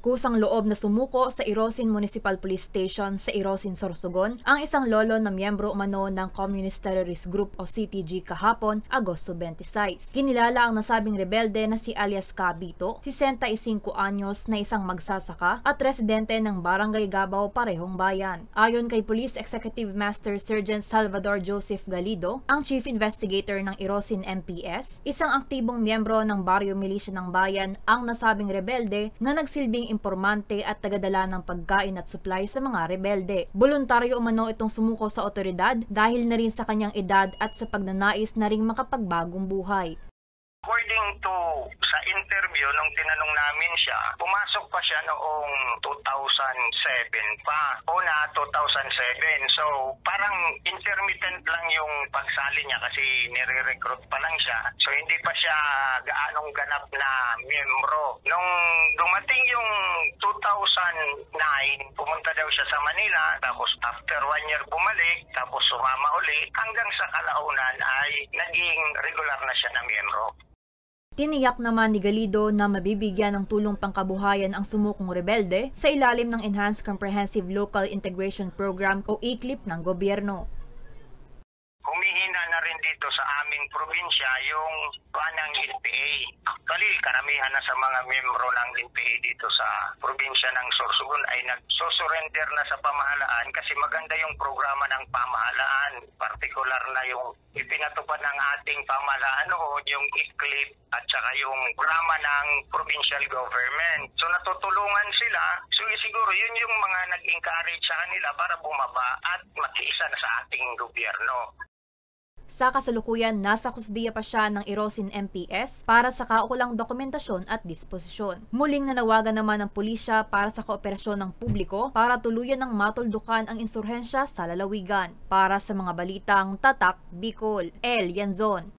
Kusang loob na sumuko sa Irosin Municipal Police Station sa Irosin, Sorsogon ang isang lolo na miyembro umano ng Communist Terrorist Group o CTG kahapon, Agosto 26. Kinilala ang nasabing rebelde na si alias Cabito, 65 anyos na isang magsasaka at residente ng Barangay Gabaw, Parehong Bayan. Ayon kay Police Executive Master Sergeant Salvador Joseph Galido, ang Chief Investigator ng Irosin MPS, isang aktibong miyembro ng Baryo Militia ng Bayan ang nasabing rebelde na nagsilbing impormante at tagadala ng pagkain at supply sa mga rebelde. Voluntaryo umano itong sumuko sa otoridad dahil na rin sa kanyang edad at sa pagnanais na ring makapagbagong buhay. According to sa interview, nung tinanong namin siya, pumasok pa siya noong 2007 pa. Una, 2007. So, parang intermittent lang yung pagsali niya kasi nire-recruit pa lang siya. So, hindi pa siya gaanong ganap na miyembro. Nung dumating yung 2009, pumunta daw siya sa Manila. Tapos, after 1 year bumalik. Tapos, sumama uli. Hanggang sa kalaunan ay naging regular na siya na miyembro. Tiniyak naman ni Galido na mabibigyan ng tulong pangkabuhayan ang sumukong rebelde sa ilalim ng Enhanced Comprehensive Local Integration Program o ECLIP ng gobyerno. Humihina na rin dito sa aming probinsya yung ng NPA. Actually, karamihan na sa mga miyembro ng NPA dito sa probinsya ng Sorsogon ay nagsusurrender na sa pamahalaan kasi maganda yung programa ng pamahalaan. Partikular na yung ipinatupad ng ating pamahalaan noon, yung ECLIP at saka yung programa ng provincial government. So natutulungan sila. So siguro yun yung mga nag-encourage sa kanila para bumaba at makiisa na sa ating gobyerno. Sa kasalukuyan, nasa kusdiya pa siya ng Irosin MPS para sa kaukulang dokumentasyon at disposisyon. Muling nanawagan naman ng pulisya para sa kooperasyon ng publiko para tuluyan ng matuldukan ang insurhensya sa lalawigan. Para sa mga balitang Tatak, Bicol, El Yanzon.